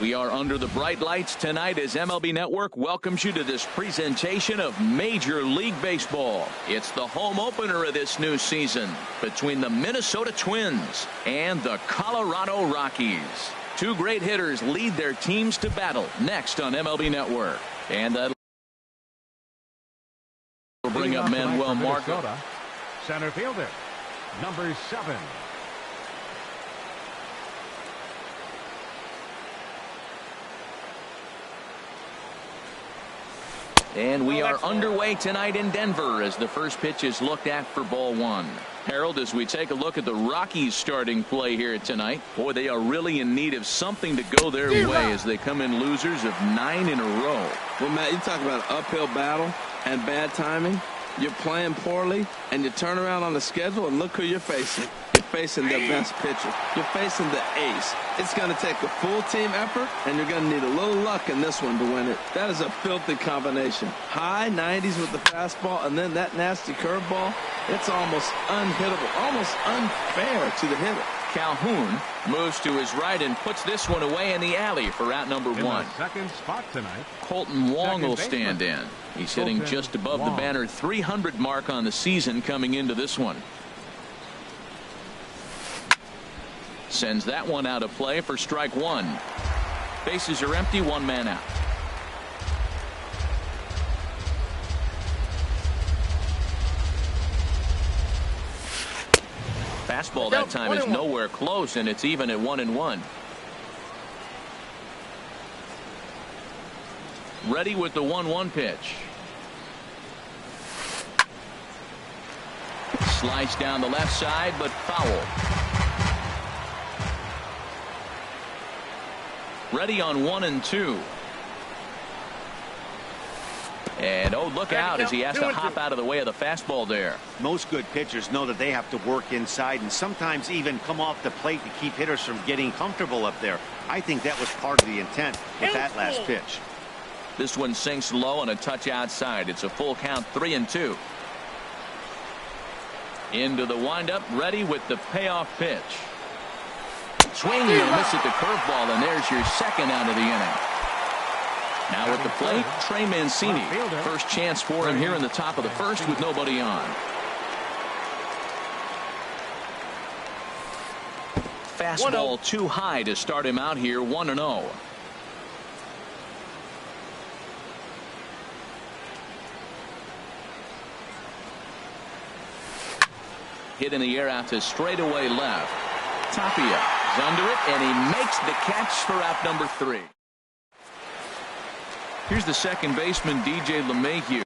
We are under the bright lights tonight as MLB Network welcomes you to this presentation of Major League Baseball. It's the home opener of this new season between the Minnesota Twins and the Colorado Rockies. Two great hitters lead their teams to battle next on MLB Network. And that will bring up Manuel Margot. Center fielder, number 7. And we are underway tonight in Denver as the first pitch is looked at for ball 1. Harold, as we take a look at the Rockies starting play here tonight, boy, they are really in need of something to go their way as they come in losers of 9 in a row. Well, Matt, you talk about an uphill battle and bad timing. You're playing poorly, and you turn around on the schedule, and look who you're facing. You're facing the best pitcher. You're facing the ace. It's going to take a full team effort, and you're going to need a little luck in this one to win it. That is a filthy combination. High 90s with the fastball, and then that nasty curveball. It's almost unhittable, almost unfair to the hitter. Calhoun moves to his right and puts this one away in the alley for out number 1. In the second spot tonight, Colton Wong will stand in. He's hitting just above the banner 300 mark on the season coming into this one. Sends that one out of play for strike 1. Bases are empty, 1 man out. Fastball that time is nowhere close, and it's even at 1-1. Ready with the 1-1 pitch. Slice down the left side, but foul. Ready on 1-2. And oh, look out as he has to hop out of the way of the fastball there. Most good pitchers know that they have to work inside and sometimes even come off the plate to keep hitters from getting comfortable up there. I think that was part of the intent with that last pitch. This one sinks low and a touch outside. It's a full count, 3-2. Into the windup, ready with the payoff pitch. Swing and a miss at the curveball, and there's your second out of the inning. Now at the plate, Trey Mancini. First chance for him here in the top of the first with nobody on. Fastball too high to start him out here, 1-0. Hit in the air out to straightaway left. Tapia is under it, and he makes the catch for out number 3. Here's the second baseman, DJ LeMahieu.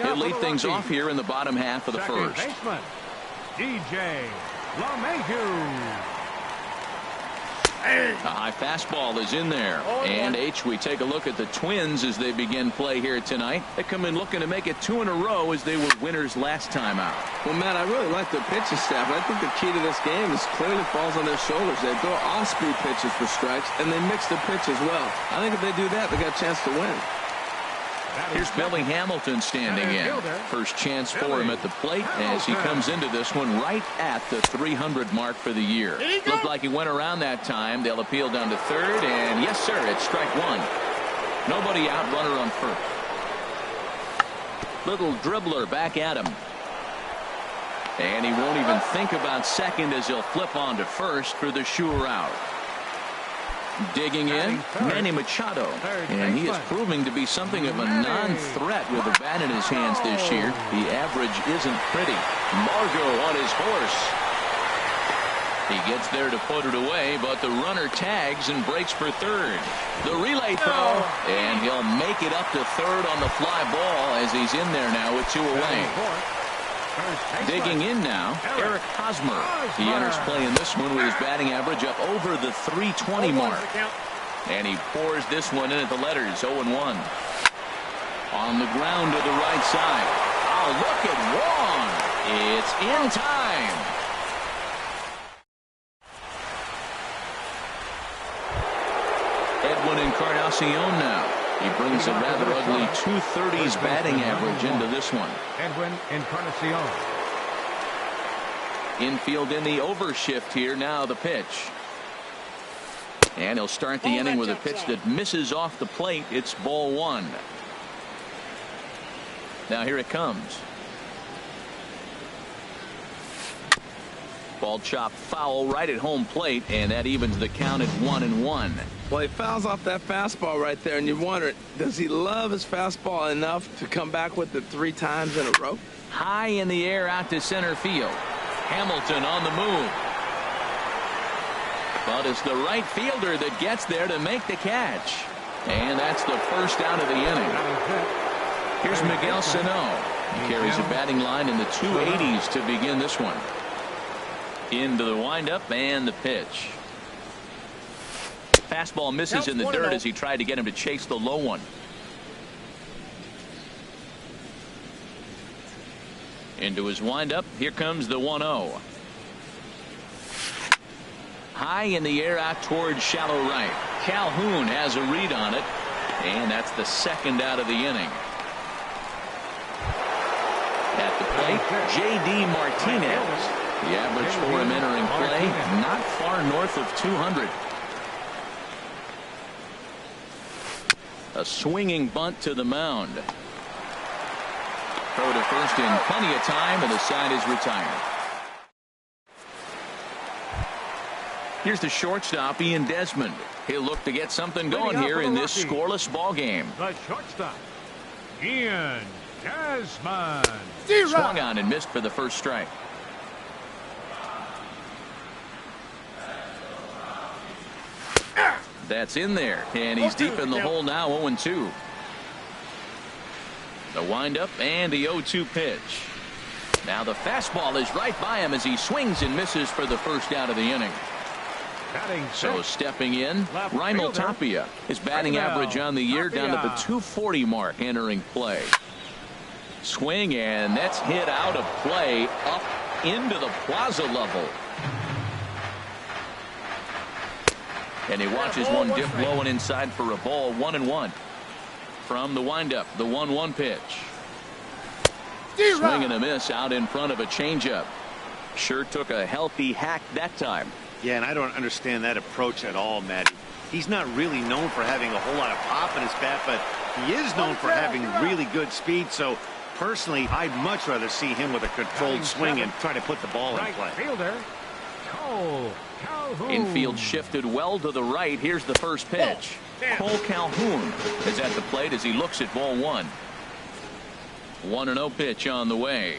He'll lead things off here in the bottom half of the first. Baseman, DJ LeMahieu. A high fastball is in there. And we take a look at the Twins as they begin play here tonight. They come in looking to make it 2 in a row as they were winners last time out. Well, Matt, I really like the pitching staff. I think the key to this game is clearly falls on their shoulders. They throw off-speed pitches for strikes, and they mix the pitch as well. I think if they do that, they got a chance to win. Here's Billy Hamilton standing in. First chance for him at the plate as he comes into this one right at the 300 mark for the year. Looked like he went around that time. They'll appeal down to third, and yes, sir, it's strike 1. Nobody out, runner on first. Little dribbler back at him. And he won't even think about second as he'll flip on to first for the sure out. Digging in, Manny Machado, and he is proving to be something of a non-threat with a bat in his hands this year. The average isn't pretty. Margot on his horse. He gets there to put it away, but the runner tags and breaks for third. The relay throw, and he'll make it up to third on the fly ball as he's in there now with 2 away. Digging in now, Eric Hosmer. He enters play in this one with his batting average up over the 320 mark. And he pours this one in at the letters, 0-1. On the ground to the right side. Oh, look at Wong. It's in time. Encarnacion now. He brings a rather ugly 230s batting average into this one. Edwin Encarnacion. Infield in the overshift here. Now the pitch. And he'll start the inning with a pitch that misses off the plate. It's ball one. Now here it comes. Ball chopped foul right at home plate, and that evens the count at 1-1. Well, he fouls off that fastball right there, and you wonder, does he love his fastball enough to come back with it 3 times in a row? High in the air out to center field. Hamilton on the move. But it's the right fielder that gets there to make the catch. And that's the first out of the inning. Here's Miguel Sano. He carries a batting line in the 280s to begin this one. Into the windup and the pitch. Fastball misses in the dirt as he tried to get him to chase the low one. Into his windup. Here comes the 1-0. High in the air out towards shallow right. Calhoun has a read on it, and that's the second out of the inning. At the plate, J.D. Martinez. The average for him entering play, not far north of 200. A swinging bunt to the mound. Throw to first in plenty of time, and the side is retired. Here's the shortstop, Ian Desmond. He'll look to get something going here in this scoreless ball game. The shortstop, Ian Desmond. Swung on and missed for the first strike. That's in there, and he's deep in the hole now, 0-2. The windup and the 0-2 pitch. Now the fastball is right by him as he swings and misses for the first out of the inning. So stepping in, Raimel Tapia. His batting average on the year down to the 240 mark entering play. Swing, and that's hit out of play up into the plaza level. And he watches one dip low and inside for a ball. 1-1. From the windup, the 1-1 pitch. Swing and a miss out in front of a changeup. Sure took a healthy hack that time. Yeah, and I don't understand that approach at all, Matty. He's not really known for having a whole lot of pop in his bat, but he is known for having really good speed. So personally, I'd much rather see him with a controlled swing and try to put the ball in play. Fielder, Cole Calhoun. Infield shifted well to the right. Here's the first pitch. Cole Calhoun is at the plate as he looks at ball one. 1-0 pitch on the way.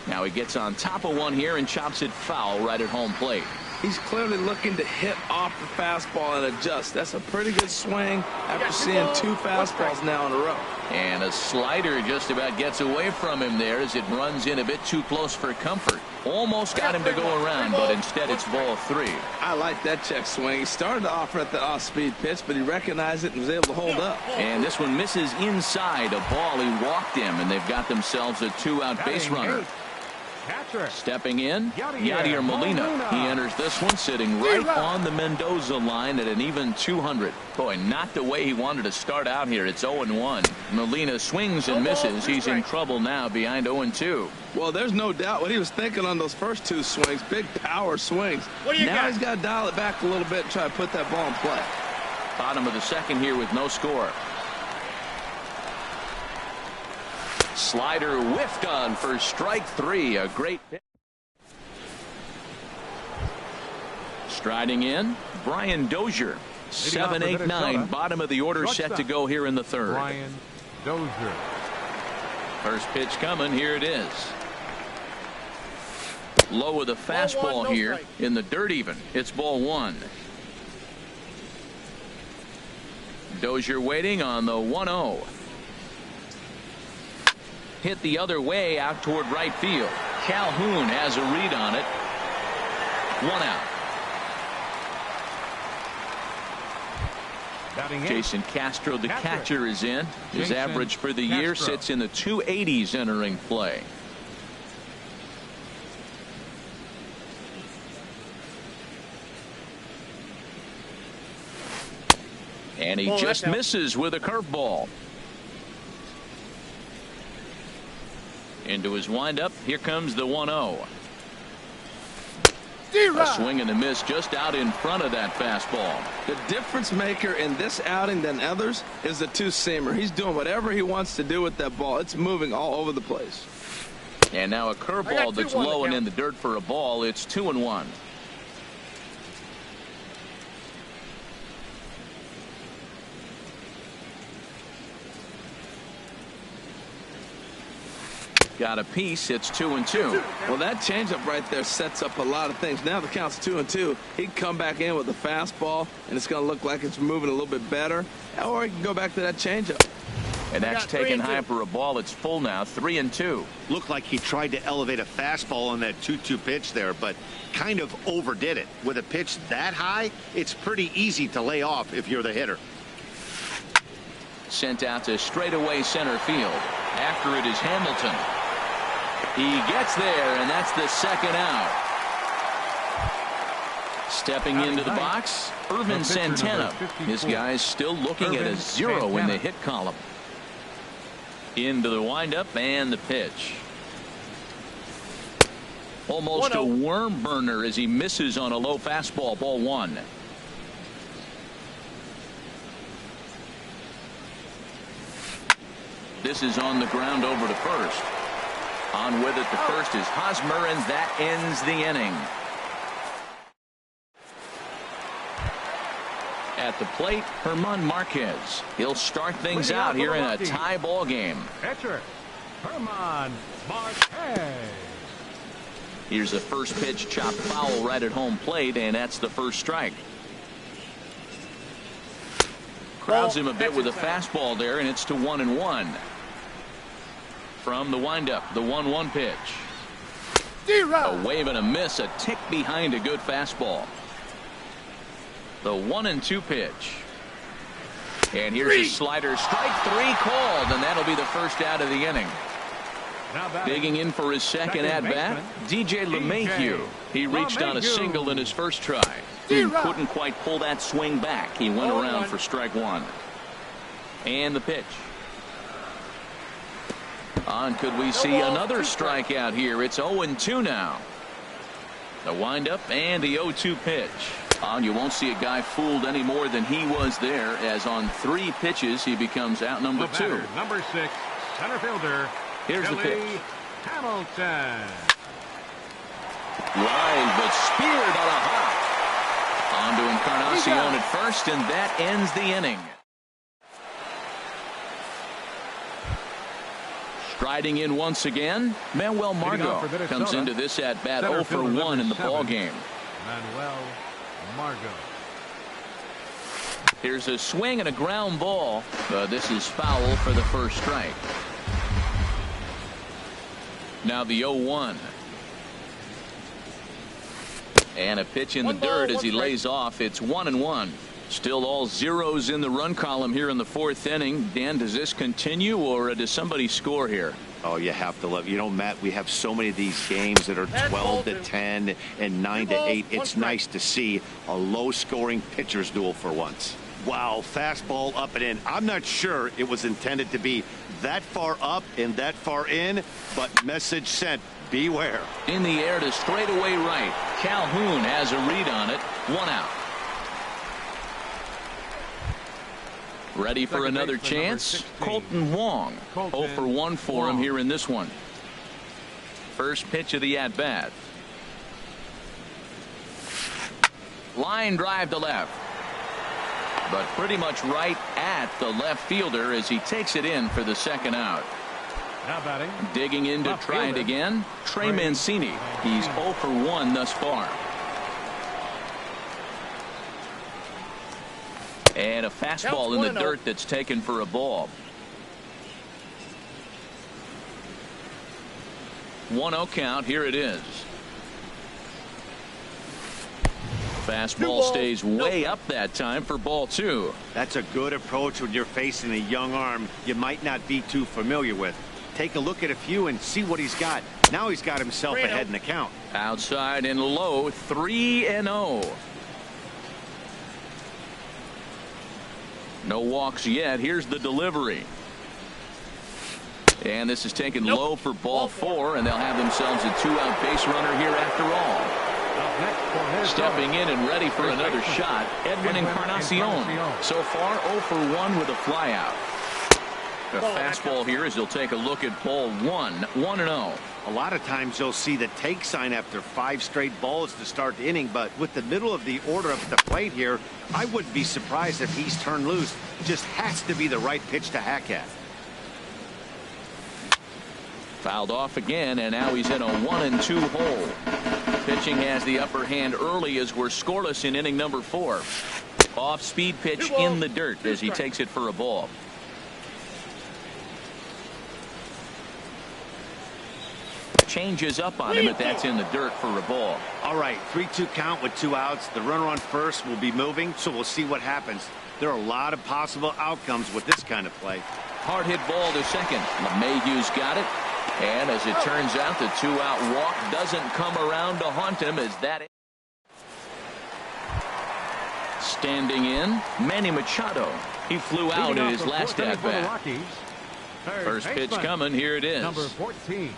Now he gets on top of one here and chops it foul right at home plate. He's clearly looking to hit off the fastball and adjust. That's a pretty good swing after seeing 2 fastballs now in a row. And a slider just about gets away from him there as it runs in a bit too close for comfort. Almost got him to go around, but instead it's ball 3. I like that check swing. He started off at the off-speed pitch, but he recognized it and was able to hold up. And this one misses inside a ball. He walked him, and they've got themselves a 2-out base runner. Stepping in, Yadier Molina. He enters this one sitting right on the Mendoza line at an even 200. Boy, not the way he wanted to start out here. It's 0-1. Molina swings and misses. He's in trouble now behind 0-2. Well, there's no doubt what he was thinking on those first 2 swings. Big power swings. Now he's got to dial it back a little bit and try to put that ball in play. Bottom of the second here with no score. Slider whiffed on for strike 3. A great pitch. Striding in, Brian Dozier. 7, 8, 9. Bottom of the order set to go here in the third. Brian Dozier. First pitch coming. Here it is. Low with a fastball here in the dirt even. It's ball 1. Dozier waiting on the 1-0. Hit the other way out toward right field. Calhoun has a read on it. 1 out. Jason Castro, the catcher, is in. His average for the year sits in the 280s entering play. And he just misses with a curveball. Into his windup. Here comes the 1-0. A swing and a miss just out in front of that fastball. The difference maker in this outing than others is the two-seamer. He's doing whatever he wants to do with that ball. It's moving all over the place. And now a curveball that's low and in the dirt for a ball. It's 2-1. Got a piece. It's 2-2. Well, that changeup right there sets up a lot of things. Now the count's 2-2. He can come back in with a fastball, and it's going to look like it's moving a little bit better. Or he can go back to that changeup. And that's taken high for a ball. It's full now. 3-2. Looked like he tried to elevate a fastball on that 2-2 pitch there, but kind of overdid it. With a pitch that high, it's pretty easy to lay off if you're the hitter. Sent out to straightaway center field. After it is Hamilton. He gets there, and that's the second out. Stepping into the box, Irvin Santana. His guy's still looking at a 0 in the hit column. Into the windup and the pitch. Almost a worm burner as he misses on a low fastball. Ball 1. This is on the ground over to first. On with it to first is Hosmer, and that ends the inning. At the plate, German Marquez. He'll start things out here in a tie ball game. Catcher, German Marquez. Here's the first pitch, chopped foul right at home plate, and that's the first strike. Crowds him a bit with a fastball there, and it's to 1-1. From the windup, the 1-1 pitch. A wave and a miss, a tick behind a good fastball. The 1-2 pitch. And here's a slider, strike 3 called, and that'll be the first out of the inning. Digging in for his second at-bat, DJ LeMahieu. He reached on a single in his first try. Couldn't quite pull that swing back. He went around for strike 1. And the pitch. On could we see another strikeout here? It's 0-2 now. The windup and the 0-2 pitch. On, you won't see a guy fooled any more than he was there, as on 3 pitches he becomes out number 2. Number 6, center fielder. Here's the pitch. Hamilton. Line, but speared on a hop. On to Encarnacion at first, and that ends the inning. Striding in once again, Manuel Margot comes into this at bat 0 for 1 in the ball game. Manuel Margot. Here's a swing and a ground ball. This is foul for the first strike. Now the 0-1. And a pitch in the dirt as he lays off. It's 1-1. Still all zeros in the run column here in the 4th inning. Dan, does this continue, or does somebody score here? Oh, you have to love. You know, Matt, we have so many of these games that are 12-10 and 9-8. It's nice to see a low-scoring pitcher's duel for once. Wow, fastball up and in. I'm not sure it was intended to be that far up and that far in, but message sent. Beware. In the air to straightaway right. Calhoun has a read on it. 1 out. Ready for another chance? Colton Wong. 0 for 1 for him here in this one. First pitch of the at-bat. Line drive to left. But pretty much right at the left fielder as he takes it in for the second out. Now batting. Digging in to try it again, Trey Mancini. He's 0 for 1 thus far. And a fastball in the dirt that's taken for a ball. 1-0 count. Here it is. Fastball stays way up that time for ball 2. That's a good approach when you're facing a young arm you might not be too familiar with. Take a look at a few and see what he's got. Now he's got himself ahead in the count. Outside and low, 3-0. No walks yet. Here's the delivery. And this is taken low for ball 4, and they'll have themselves a 2-out base runner here after all. Stepping in and ready for another shot, Edwin Encarnacion. So far, 0 for 1 with a flyout. The fastball here as he'll take a look at ball 1, 1-0. A lot of times you'll see the take sign after 5 straight balls to start the inning, but with the middle of the order up at the plate here, I wouldn't be surprised if he's turned loose. Just has to be the right pitch to hack at. Fouled off again, and now he's in a 1-2 hole. Pitching has the upper hand early as we're scoreless in inning number 4. Off-speed pitch in the dirt as he takes it for a ball. Changes up on him, but that's in the dirt for a ball. All right, 3-2 count with 2 outs. The runner on first will be moving, so we'll see what happens. There are a lot of possible outcomes with this kind of play. Hard hit ball to second. LeMahieu's got it. And as it turns out, the 2-out walk doesn't come around to haunt him as that. Standing in, Manny Machado. He flew out in his last at-bat. First pitch coming. Here it is. Number 14.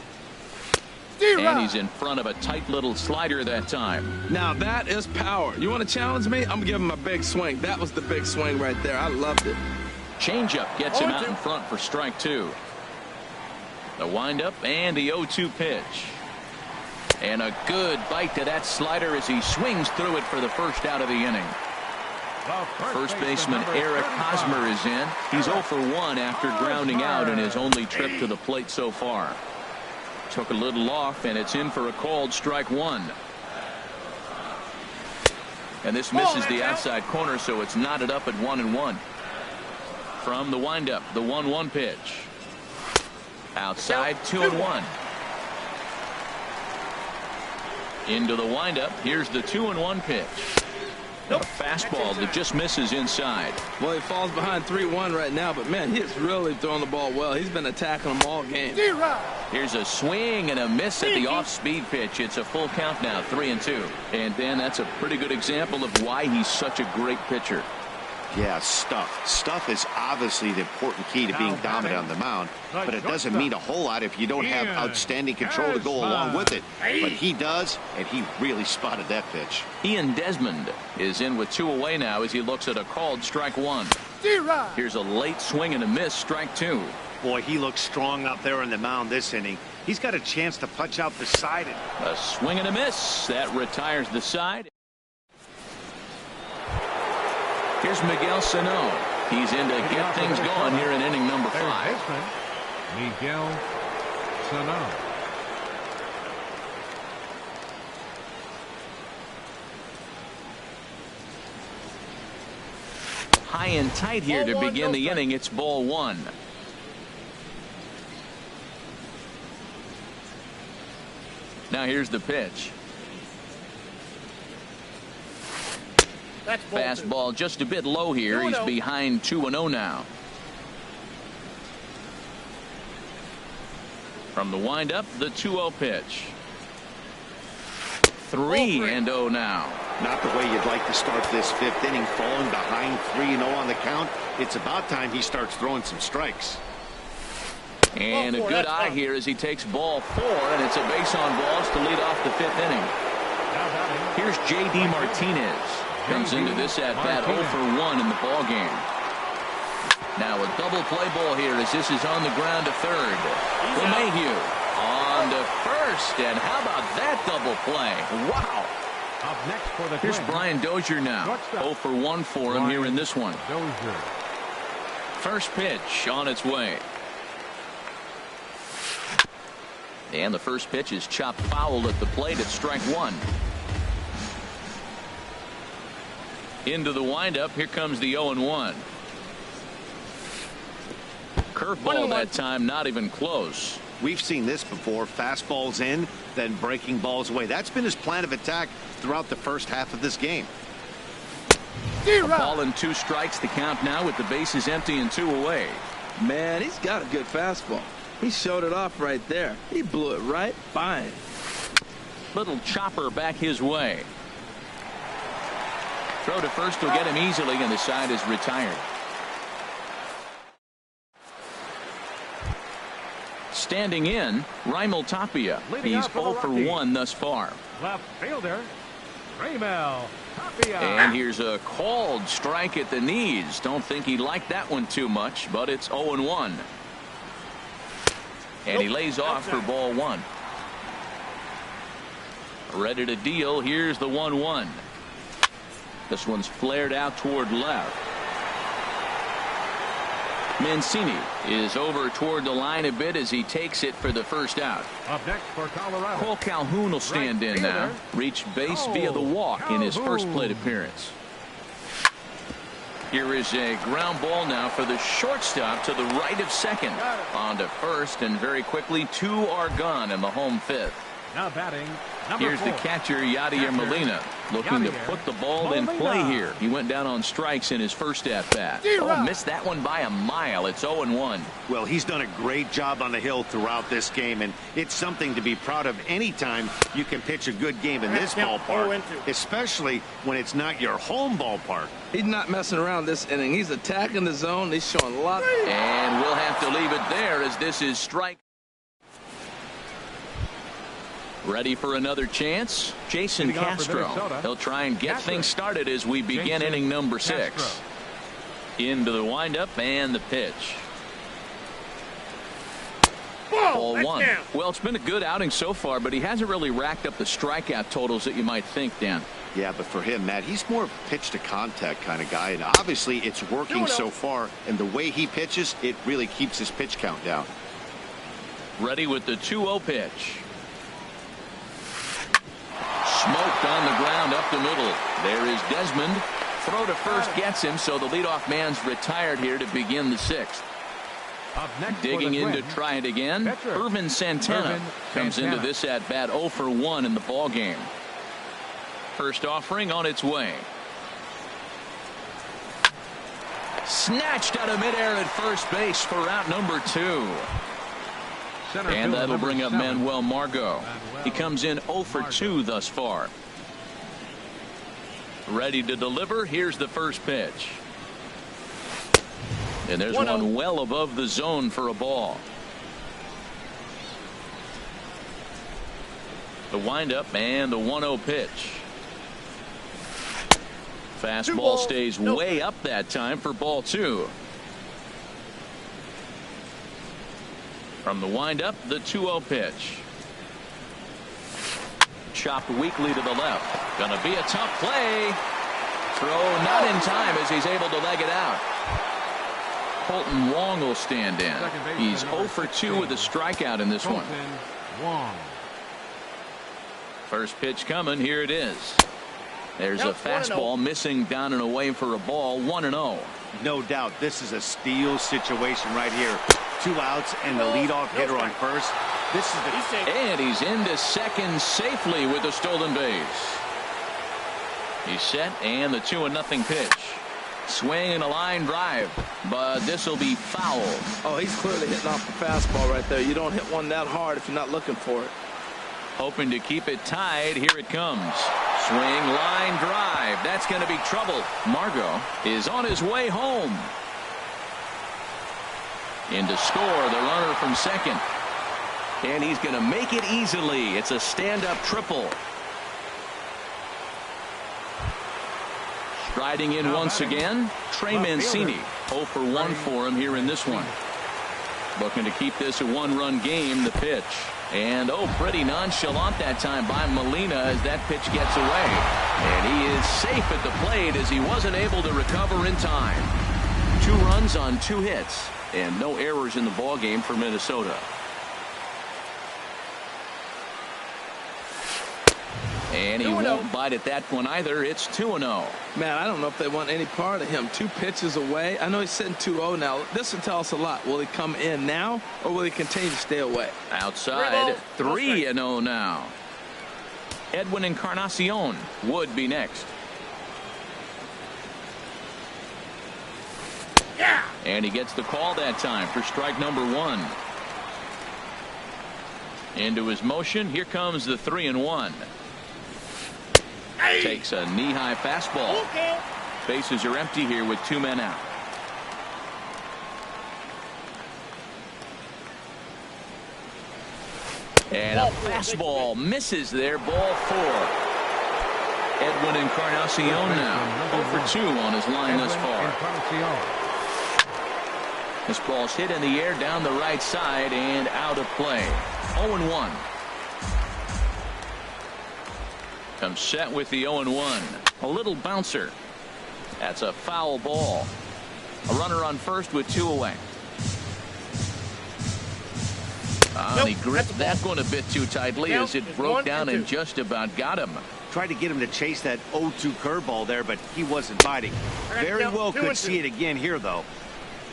And he's in front of a tight little slider that time. Now that is power. You want to challenge me? I'm going to give him a big swing. That was the big swing right there. I loved it. Changeup gets him out in front for strike 2. The windup and the 0-2 pitch. And a good bite to that slider as he swings through it for the first out of the inning. First baseman Eric Hosmer is in. He's 0 for 1 after grounding out in his only trip to the plate so far. Took a little off, and it's in for a called strike 1. And this misses the outside corner, so it's knotted up at 1-1. From the windup, the 1-1 pitch. Outside, 2-1. Into the windup. Here's the 2-1 pitch. A fastball that just misses inside. Well, he falls behind 3-1 right now, but man, he's really throwing the ball well. He's been attacking them all game. Here's a swing and a miss at the off-speed pitch. It's a full count now, 3-2. And Ben, that's a pretty good example of why he's such a great pitcher. Yeah, stuff. Stuff is obviously the important key to being dominant on the mound, but it doesn't mean a whole lot if you don't have outstanding control to go along with it. But he does, and he really spotted that pitch. Ian Desmond is in with 2 away now as he looks at a called strike 1. Here's a late swing and a miss, strike 2. Boy, he looks strong out there on the mound this inning. He's got a chance to punch out the side. A swing and a miss. That retires the side. Here's Miguel Sano. He's in to get things going here in inning number 5. Miguel Sano. High and tight here to begin the inning. It's ball 1. Now here's the pitch. Fastball just a bit low here. He's behind 2-0 now. From the windup, the 2-0 pitch. 3-0 now. Not the way you'd like to start this 5th inning, falling behind 3-0 on the count. It's about time he starts throwing some strikes. And a good eye here as he takes ball 4, and it's a base on balls to lead off the 5th inning. Here's J.D. Martinez. Comes into this at-bat 0 for 1 in the ball game. Now a double play ball here as this is on the ground to third. LeMahieu on to first, and how about that double play? Wow. Up next for the Here's Brian Dozier now. 0 for 1 for him here in this one. Dozier. First pitch on its way. And the first pitch is chopped foul at the plate at strike 1. Into the windup. Here comes the 0-1. Curveball that time, not even close. We've seen this before. Fastballs in, then breaking balls away. That's been his plan of attack throughout the first half of this game. A ball and 2 strikes. The count now with the bases empty and 2 away. Man, he's got a good fastball. He showed it off right there. He blew it right by him. Little chopper back his way. Throw to first will get him easily, and the side is retired. Standing in, Raimel Tapia. Leading He's off for 0 the for Rockies. 1 thus far. Left fielder, Raimel Tapia. And here's a called strike at the knees. Don't think he liked that one too much, but it's 0-1. And he lays off for ball 1. Ready to deal. Here's the 1-1. This one's flared out toward left. Mancini is over toward the line a bit as he takes it for the first out. Up next for Colorado, Cole Calhoun will stand in now. Reached base via the walk in his first plate appearance. Here is a ground ball now for the shortstop to the right of second. On to first, and very quickly 2 are gone in the home 5th. Now batting, number Here's 4. the catcher, Yadier Molina, looking to put the ball in play here. He went down on strikes in his first at-bat. Oh, missed that one by a mile. It's 0-1. Well, he's done a great job on the hill throughout this game, and it's something to be proud of anytime you can pitch a good game in this ballpark, especially when it's not your home ballpark. He's not messing around this inning. He's attacking the zone. He's showing a lot. And we'll have to leave it there as this is strike. Ready for another chance? Jason Leading off for Castro. Minnesota. He'll try and get Castro. things started as we begin Jason inning number 6. Castro. Into the windup and the pitch. Ball 1. Well, it's been a good outing so far, but he hasn't really racked up the strikeout totals that you might think, Dan. Yeah, but for him, Matt, he's more pitch to contact kind of guy, and obviously it's working so far, and the way he pitches, it really keeps his pitch count down. Ready with the 2-0 pitch. Smoked on the ground up the middle. There is Desmond. Throw to first gets him, so the leadoff man's retired here to begin the 6th. Up next Digging for the in to Twins, try it again. pitcher, Irvin Santana Irvin comes Santana. into this at bat 0 for 1 in the ball game. First offering on its way. Snatched out of midair at first base for out number 2. center And fielder, that'll number bring up 7. Manuel Margot. He comes in 0 for 2 thus far. Ready to deliver. Here's the first pitch. And there's one well above the zone for a ball. The windup and the 1-0 pitch. Fastball stays way up that time for ball 2. From the windup, the 2-0 pitch. Chopped weakly to the left. Gonna be a tough play. Throw not in time as he's able to leg it out. Colton Wong will stand in. He's 0 for 2 with a strikeout in this one. Wong. First pitch coming. Here it is. There's a fastball missing down and away for a ball. 1-0. No doubt this is a steal situation right here. 2 outs and the leadoff hitter on first. This is the And he's into second safely with a stolen base. He's set, and the 2-0 pitch. Swing and a line drive, but this will be foul. Oh, he's clearly hitting off the fastball right there. You don't hit one that hard if you're not looking for it. Hoping to keep it tied. Here it comes. Swing, line drive. That's going to be trouble. Margot is on his way home. In to score the runner from second. And he's going to make it easily. It's a stand-up triple. Striding in once again, Trey Mancini. 0 for 1 for him here in this one. Looking to keep this a 1-run game. The pitch. And pretty nonchalant that time by Molina as that pitch gets away. And he is safe at the plate as he wasn't able to recover in time. 2 runs on 2 hits and no errors in the ball game for Minnesota. And he won't bite at that one either. It's 2-0. Man, I don't know if they want any part of him. 2 pitches away. I know he's sitting 2-0 now. This will tell us a lot. Will he come in now, or will he continue to stay away? Outside, 3-0 now. Edwin Encarnacion would be next. And he gets the call that time for strike number 1. Into his motion. Here comes the 3-1. Takes a knee-high fastball. Bases are empty here with 2 men out. And a fastball misses there. Ball 4. Edwin Encarnacion now 0 for 2 on his line thus far. This ball's hit in the air down the right side and out of play. 0-1. Comes set with the 0-1. A little bouncer. That's a foul ball. A runner on first with 2 away. And he gripped that one a bit too tightly as it broke down and just about got him. Tried to get him to chase that 0-2 curveball there, but he wasn't biting. Very well could see it again here, though.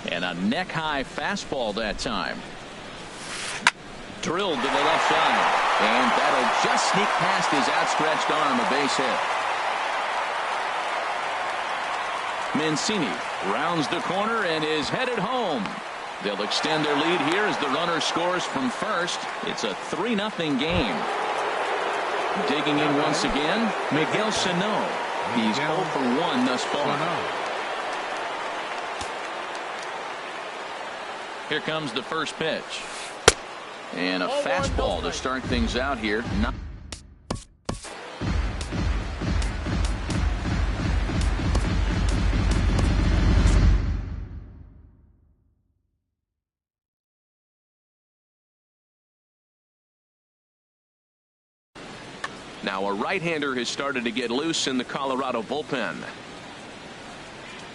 And a neck-high fastball that time. Drilled to the left side. And that'll just sneak past his outstretched arm, a base hit. Mancini rounds the corner and is headed home. They'll extend their lead here as the runner scores from first. It's a 3-0 game. Digging in once again, Miguel Sano. He's 0 for 1 thus far. Here comes the first pitch. And a fastball to start things out here. Now a right-hander has started to get loose in the Colorado bullpen.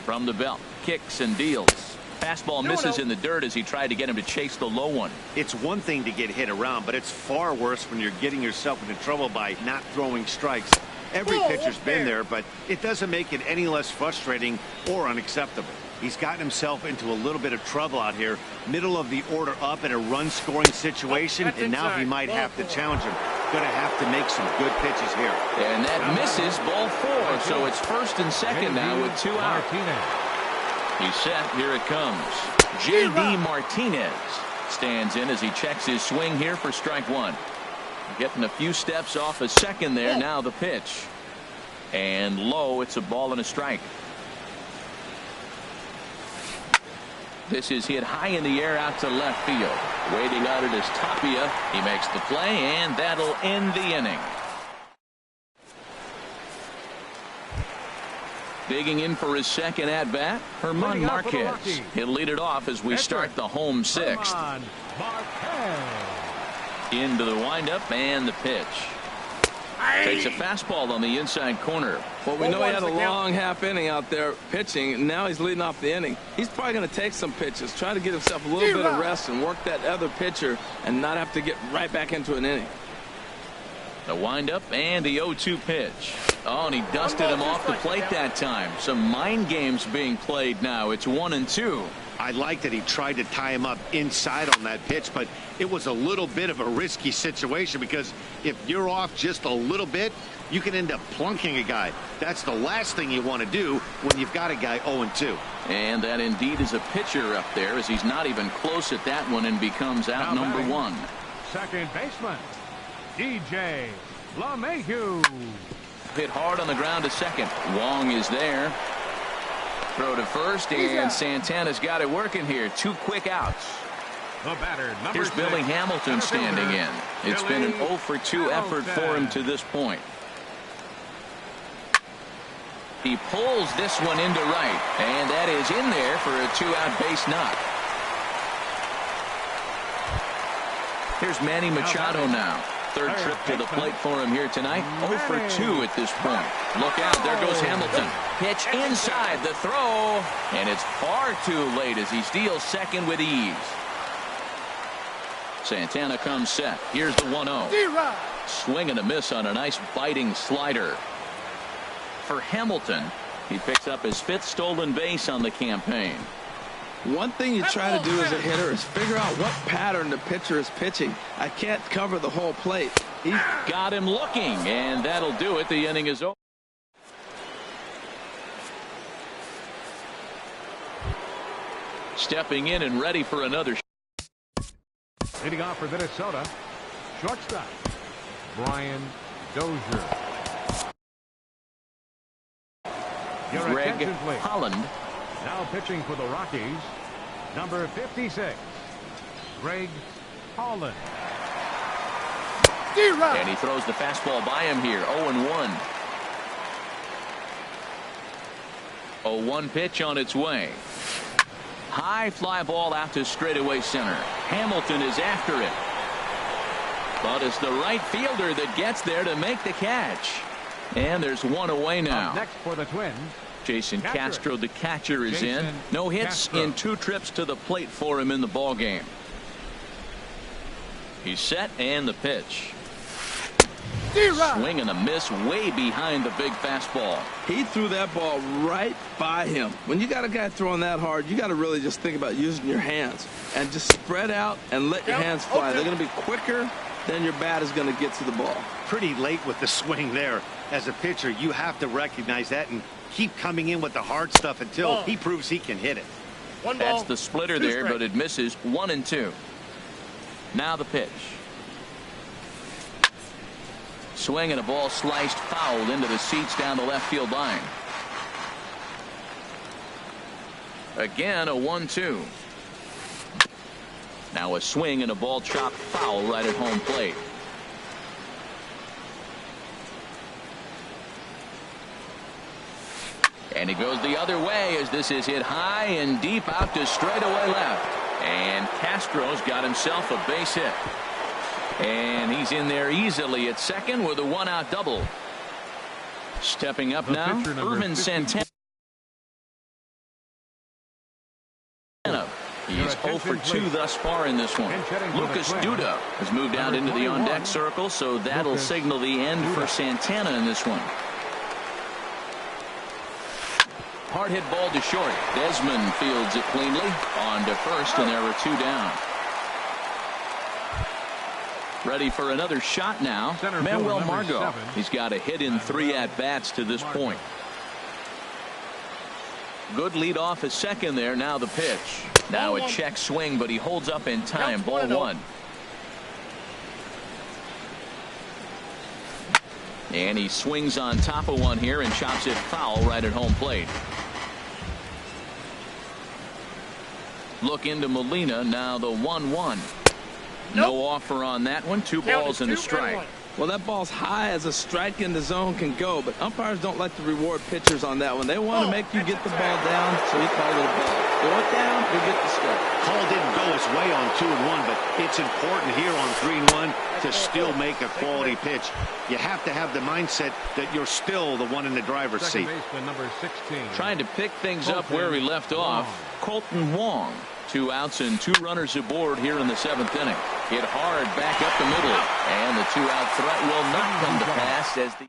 From the belt, kicks and deals. Fastball misses in the dirt as he tried to get him to chase the low one. It's one thing to get hit around, but it's far worse when you're getting yourself into trouble by not throwing strikes. Every pitcher's been there, but it doesn't make it any less frustrating or unacceptable. He's gotten himself into a little bit of trouble out here. Middle of the order up in a run-scoring situation, and now he might have to challenge him. Going to have to make some good pitches here. And that misses. Ball 4, so it's first and second now with 2 out. He's set. Here it comes. J.D. Martinez stands in as he checks his swing here for strike 1. Getting a few steps off a second there. Now the pitch. And low. It's a ball and a strike. This is hit high in the air out to left field. Waiting on it is Tapia. He makes the play, and that'll end the inning. Digging in for his second at-bat, German Marquez. He'll lead it off as we start the home 6th. Into the windup and the pitch. Takes a fastball on the inside corner. Well, we know he had a long half inning out there pitching, and now he's leading off the inning. He's probably going to take some pitches, try to get himself a little bit of rest and work that other pitcher and not have to get right back into an inning. The windup and the 0-2 pitch. Oh, and he dusted him off the plate that time. Some mind games being played now. It's 1-2. I like that he tried to tie him up inside on that pitch, but it was a little bit of a risky situation because if you're off just a little bit, you can end up plunking a guy. That's the last thing you want to do when you've got a guy 0-2. And that indeed is a pitcher up there as he's not even close at that one and becomes out number 1. Second baseman, DJ LeMahieu. Hit hard on the ground to second. Wong is there. Throw to first, and Santana's got it working here. 2 quick outs. The batter, Here's Billy Hamilton standing in. It's been an 0 for 2 effort for him to this point. He pulls this one into right, and that is in there for a 2-out base knock. Here's Manny Machado now. Third trip to the plate for him here tonight. 0 for 2 at this point. Look out, there goes Hamilton. Pitch inside the throw, and it's far too late as he steals second with ease. Santana comes set. Here's the 1-0. Swing and a miss on a nice biting slider. For Hamilton, he picks up his 5th stolen base on the campaign. One thing you try to do as a hitter is figure out what pattern the pitcher is pitching. I can't cover the whole plate. He's got him looking, and that'll do it. The inning is over. Stepping in and ready for another. Leading off for Minnesota, shortstop Brian Dozier. Greg Holland. Now pitching for the Rockies, number 56, Greg Holland. And he throws the fastball by him here. 0-1. 0-1 pitch on its way. High fly ball out to straightaway center. Hamilton is after it. But it's the right fielder that gets there to make the catch. And there's one away now. Up next for the Twins, Jason Castro, the catcher, is in. No hits in 2 trips to the plate for him in the ball game. He's set, and the pitch. Swing and a miss way behind the big fastball. He threw that ball right by him. When you got a guy throwing that hard, you got to really just think about using your hands and just spread out and let your hands fly. They're going to be quicker than your bat is going to get to the ball. Pretty late with the swing there. As a pitcher, you have to recognize that and keep coming in with the hard stuff until he proves he can hit it. That's the splitter there, but it misses. 1-2. Now the pitch. Swing and a ball sliced foul into the seats down the left field line. Again, a 1-2. Now a swing and a ball chopped foul right at home plate. And he goes the other way as this is hit high and deep out to straightaway left. And Castro's got himself a base hit. And he's in there easily at second with a 1-out double. Stepping up now, Ervin Santana. He's 0 for 2 thus far in this one. Lucas Duda has moved out into the on-deck circle, so that'll signal the end for Santana in this one. Hard hit ball to short. Desmond fields it cleanly. On to first, and there are 2 down. Ready for another shot now. Manuel Margot. He's got a hit in 3 at-bats to this point. Good lead off at second there. Now the pitch. Now a check swing, but he holds up in time. Ball 1. And he swings on top of one here and chops it foul right at home plate. Look into Molina. Now the 1-1. No offer on that one. 2 balls and a strike. Well, that ball's high as a strike in the zone can go, but umpires don't like to reward pitchers on that one. They want to make you get the ball down, so he called it a ball. Go it down, you get the strike. Call didn't go his way on 2-1, but it's important here on 3-1 to still make a quality pitch. You have to have the mindset that you're still the one in the driver's seat. Number 16. Trying to pick things up where he left off. Colton Wong. 2 outs and 2 runners aboard here in the 7th inning. Hit hard back up the middle, and the 2-out threat will not come to pass as the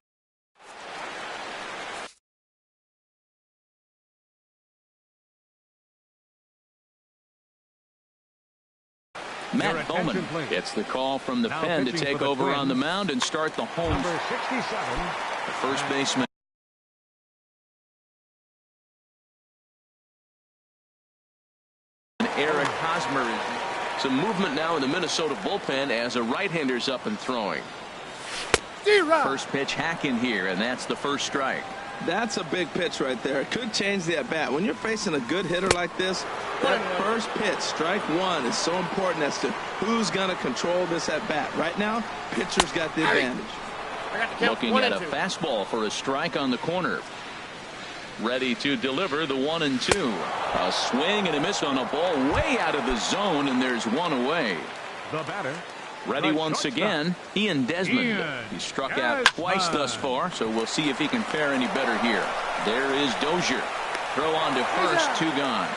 Matt Bowman gets the call from the pen to take over on the mound and start the home. Number 67. The first baseman. Eric Hosmer. Some movement now in the Minnesota bullpen as a right-hander's up and throwing. First pitch hack in here, and that's the first strike. That's a big pitch right there. It could change the at-bat. When you're facing a good hitter like this, that first pitch, strike 1, is so important as to who's going to control this at-bat. Right now, pitcher's got the advantage. Looking at a fastball for a strike on the corner. Ready to deliver the 1-2. A swing and a miss on a ball way out of the zone, and there's 1 away. The batter. Ready once again, Ian Desmond. He struck out twice thus far, so we'll see if he can fare any better here. There is Dozier. Throw on to first, 2 gone.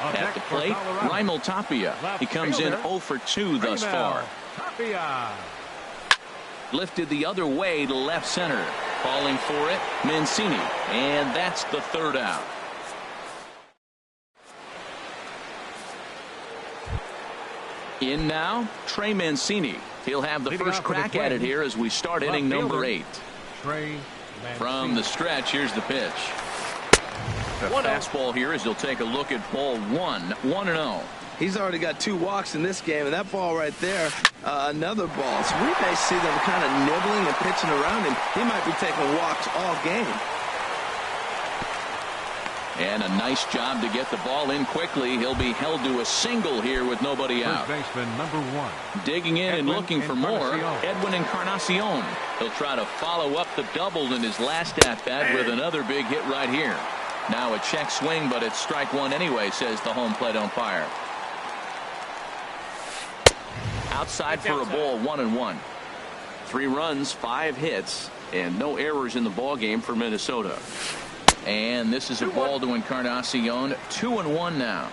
At the plate, Raimel Tapia. He comes in 0 for 2 thus far. Lifted the other way to left center. Calling for it, Mancini. And that's the 3rd out. In now, Trey Mancini. He'll have the first crack at it here as we start inning number 8. From the stretch, here's the pitch. The fastball here as he'll take a look at ball 1. 1-0. He's already got 2 walks in this game, and that ball right there, another ball. So we may see them kind of nibbling and pitching around him. He might be taking walks all game. And a nice job to get the ball in quickly. He'll be held to a single here with nobody out. First baseman number 1. Digging in and looking for more, Encarnacion. Edwin Encarnacion. He'll try to follow up the double in his last at-bat with another big hit right here. Now a check swing, but it's strike one anyway, says the home plate umpire. Outside for a ball, 1-1. 3 runs, 5 hits, and no errors in the ball game for Minnesota. And this is a ball to Encarnacion. 2-1 now.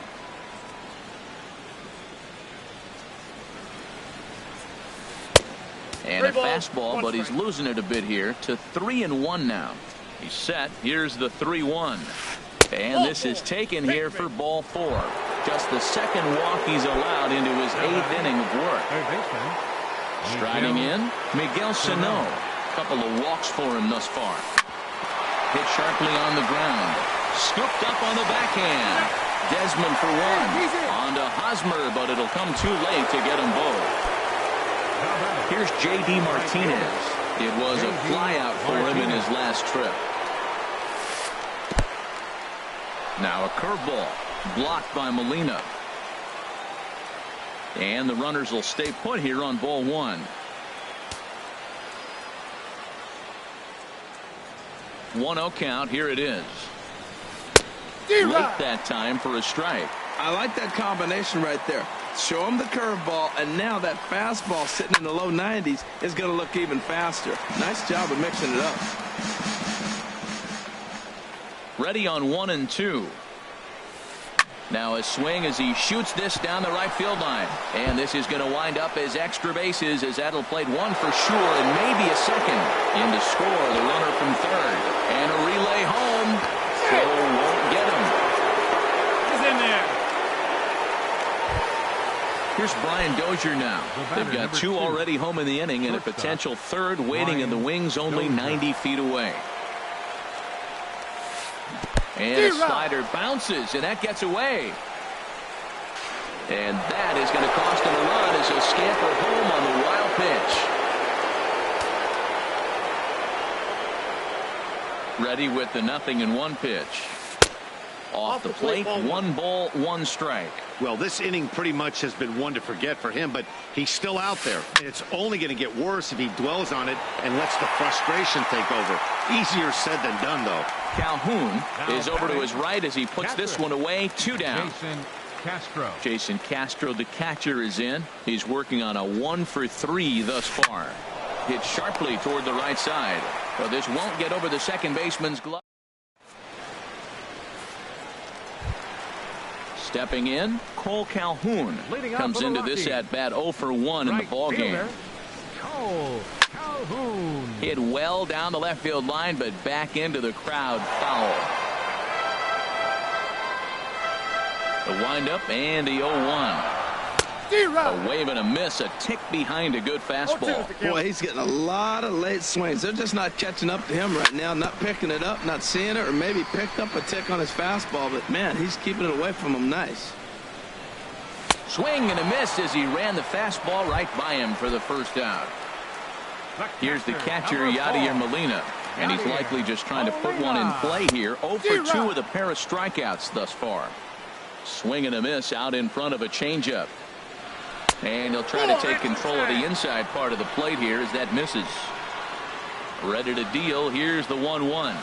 And a fastball, but he's losing it a bit here to 3-1 now. He's set. Here's the 3-1. And this is taken here for ball 4. Just the second walk he's allowed into his 8th inning of work. Third baseman. Striding in, Miguel Sano. Couple of walks for him thus far. Hit sharply on the ground. Scooped up on the backhand. Desmond for 1. On to Hosmer, but it'll come too late to get them both. Here's J.D. Martinez. It was a flyout for him in his last trip. Now a curveball. Blocked by Molina. And the runners will stay put here on ball 1. 1-0 count. Here it is. Late that time for a strike. I like that combination right there. Show him the curveball, and now that fastball sitting in the low 90s is going to look even faster. Nice job of mixing it up. Ready on 1-2. Now a swing as he shoots this down the right field line. And this is going to wind up as extra bases, as that'll play 1 for sure and maybe a second. In to score the runner from third. And a relay home. So won't get him. He's in there. Here's Brian Dozier now. They've got 2 already home in the inning and a potential third waiting in the wings only 90 feet away. And a slider bounces, and that gets away. And that is going to cost him a run as he'll scamper home on the wild pitch. Ready with the 0-1 pitch. Off the plate, 1 ball, 1 strike. Well, this inning pretty much has been one to forget for him, but he's still out there. It's only going to get worse if he dwells on it and lets the frustration take over. Easier said than done, though. Calhoun is over to his right as he puts this one away. 2 down. Jason Castro. Jason Castro, the catcher, is in. He's working on a 1 for 3 thus far. Hit sharply toward the right side. Well, this won't get over the second baseman's glove. Stepping in, Cole Calhoun comes into this at bat 0 for 1 in the ball game. Cole Calhoun. Hit well down the left field line, but back into the crowd foul. The windup and the 0-1. A wave and a miss, a tick behind a good fastball. Boy, he's getting a lot of late swings. They're just not catching up to him right now, not picking it up, not seeing it, or maybe picked up a tick on his fastball, but man, he's keeping it away from him nice. Swing and a miss as he ran the fastball right by him for the first out. Here's the catcher, Yadier Molina, and he's likely just trying to put one in play here. 0 for 2 with a pair of strikeouts thus far. Swing and a miss out in front of a changeup. And he'll try to take control of the inside part of the plate here as that misses. Ready to deal. Here's the 1-1.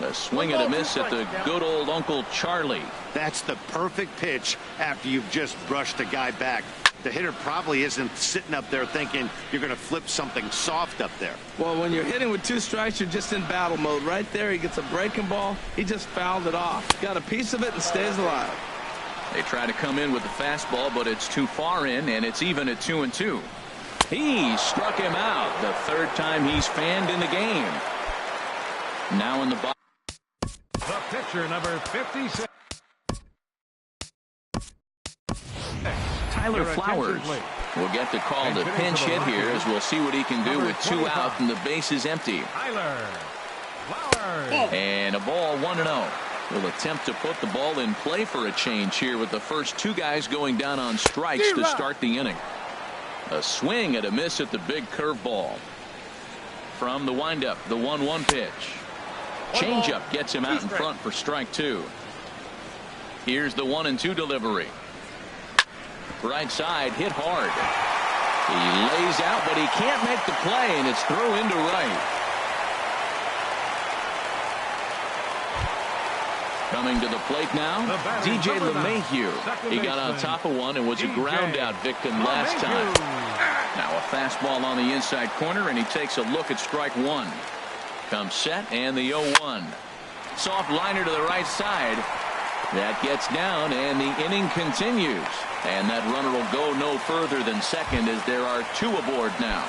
A swing and a miss at the good old Uncle Charlie. That's the perfect pitch after you've just brushed a guy back. The hitter probably isn't sitting up there thinking you're going to flip something soft up there. Well, when you're hitting with 2 strikes, you're just in battle mode. Right there, he gets a breaking ball. He just fouled it off. Got a piece of it and stays alive. They try to come in with the fastball, but it's too far in, and it's even at 2-2. He struck him out the 3rd time he's fanned in the game. Now in the box. The pitcher, number 56. Tyler Flowers will get the call to pinch hit here as we'll see what he can do with 2 out and the base is empty. Tyler Flowers. And a ball 1-0. Will attempt to put the ball in play for a change here with the first 2 guys going down on strikes to start the inning. A swing and a miss at the big curveball. From the windup, the 1-1 pitch. Changeup gets him out in front for strike two. Here's the 1-2 delivery. Right side hit hard. He lays out, but he can't make the play, and it's through into right. Coming to the plate now, DJ LeMahieu. He got on top of one and was a ground out victim last time. Now a fastball on the inside corner, and he takes a look at strike one. Comes set, and the 0-1. Soft liner to the right side. That gets down, and the inning continues. And that runner will go no further than second, as there are two aboard now.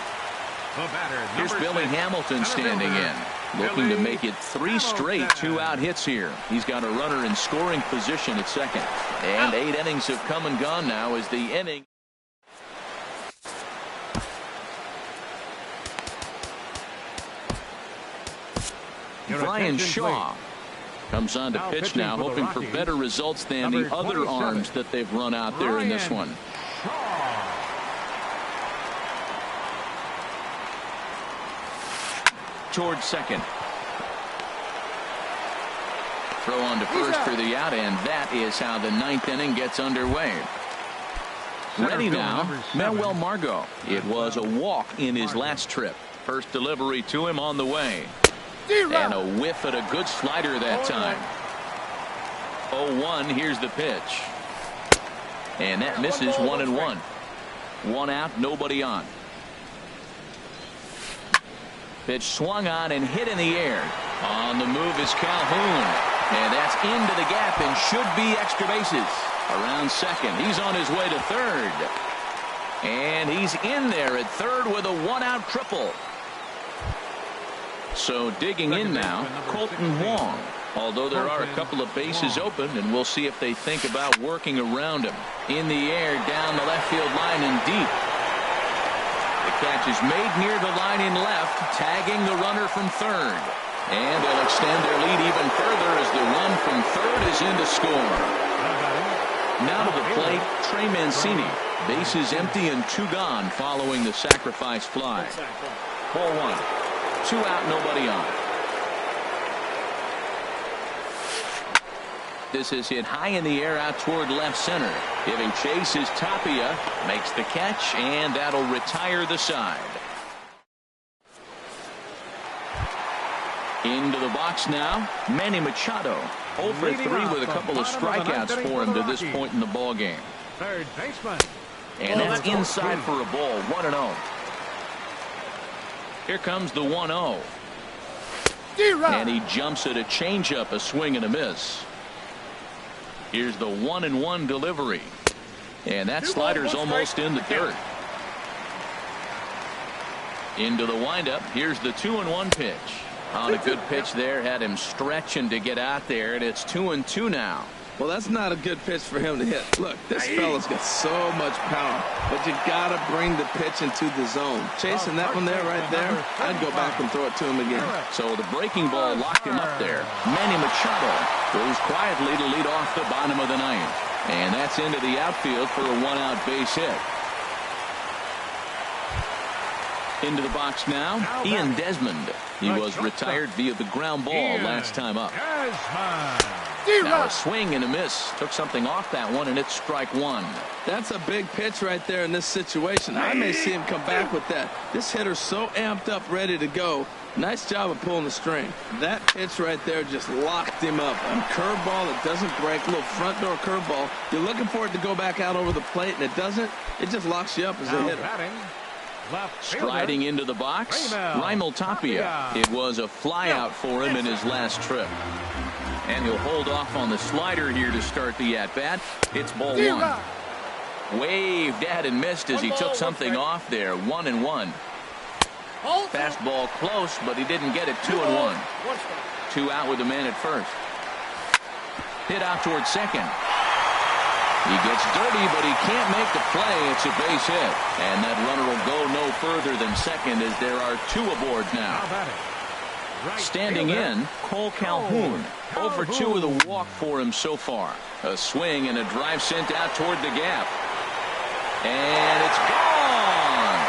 Here's Billy Hamilton standing in, looking to make it 3 straight 2-out hits here. He's got a runner in scoring position at second. And 8 innings have come and gone now as the inning. Brian Shaw comes on to pitch now, hoping for better results than the other arms that they've run out there in this one. Towards second. Throw on to first for the out, and that is how the 9th inning gets underway. Ready now, Manuel Margot. It was a walk in his last trip. First delivery to him on the way. And a whiff at a good slider that time. 0-1, here's the pitch. And that misses 1-1. 1 out, nobody on. Pitch swung on and hit in the air. On the move is Calhoun. And that's into the gap and should be extra bases. Around second. He's on his way to third. And he's in there at third with a 1-out triple. So digging in now, Colton Wong. Although there are a couple of bases open, and we'll see if they think about working around him. In the air, down the left field line and deep. The catch is made near the line in left, tagging the runner from third. And they'll extend their lead even further as the run from third is in to score. Now to the plate, Trey Mancini. Bases empty and 2 gone following the sacrifice fly. Ball 1. 2 out, nobody on. This is hit high in the air out toward left center. Giving chase is Tapia. Makes the catch, and that'll retire the side. Into the box now, Manny Machado. 0 for 3 with a couple of strikeouts for him to this point in the ball game. Third baseman. And that's inside for a ball. 1-0. Here comes the 1-0. And he jumps at a changeup, a swing and a miss. Here's the 1-1 delivery. And that slider's almost in the dirt. Into the windup. Here's the 2-1 pitch. On a good pitch there, had him stretching to get out there, and it's 2-2 now. Well, that's not a good pitch for him to hit. Look, this fella's got so much power, but you got to bring the pitch into the zone. Chasing that one there, right there, I'd go back and throw it to him again. So the breaking ball locked him up there. Manny Machado goes quietly to lead off the bottom of the 9th. And that's into the outfield for a 1-out base hit. Into the box now, Ian Desmond. He was retired via the ground ball last time up. Now a swing and a miss. Took something off that one, and it's strike 1. That's a big pitch right there in this situation. I may see him come back with that. This hitter's so amped up, ready to go. Nice job of pulling the string. That pitch right there just locked him up. A curveball that doesn't break, a little front door curveball. You're looking for it to go back out over the plate, and it doesn't. It just locks you up as a hitter. Striding into the box, Raimel Tapia. It was a flyout for him in his last trip. And he'll hold off on the slider here to start the at-bat. It's ball 1. Waved at and missed as he took something off there. 1-1. Fastball close, but he didn't get it. 2-1. 2 out with a man at first. Hit out towards second. He gets dirty, but he can't make the play. It's a base hit. And that runner will go no further than second as there are 2 aboard now. Standing in, Cole Calhoun. 0 for 2 with a walk for him so far. A swing and a drive sent out toward the gap. And it's gone.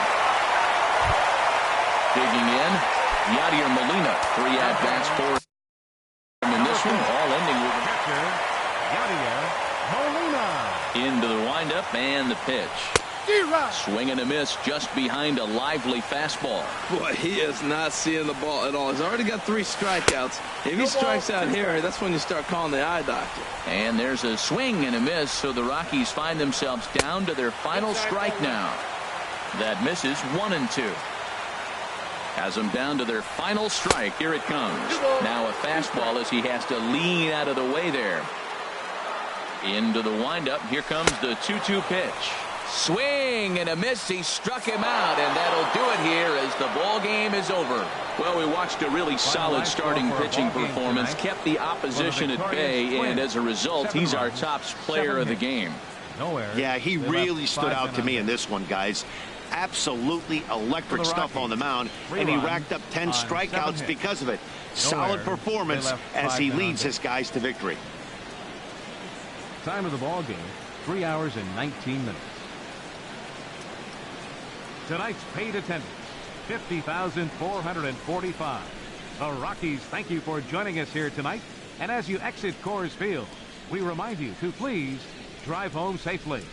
Digging in, Yadier Molina. 3 at-bats for And the pitch. Swing and a miss just behind a lively fastball. Boy, he is not seeing the ball at all. He's already got 3 strikeouts. If he strikes out here, that's when you start calling the eye doctor. And there's a swing and a miss, so the Rockies find themselves down to their final strike now. That misses 1-2. Has them down to their final strike. Here it comes. Now a fastball as he has to lean out of the way there. Into the windup. Here comes the 2-2 pitch. Swing and a miss. He struck him out, and that'll do it here as the ball game is over. Well, we watched a really solid starting pitching performance, kept the opposition at bay, and as a result, he's our top player of the game. Yeah, he really stood out to me in this one, guys. Absolutely electric stuff on the mound, and he racked up 10 strikeouts because of it. Solid performance as he leads his guys to victory. Time of the ball game, 3 hours and 19 minutes. Tonight's paid attendance, 50,445. The Rockies thank you for joining us here tonight. And as you exit Coors Field, we remind you to please drive home safely.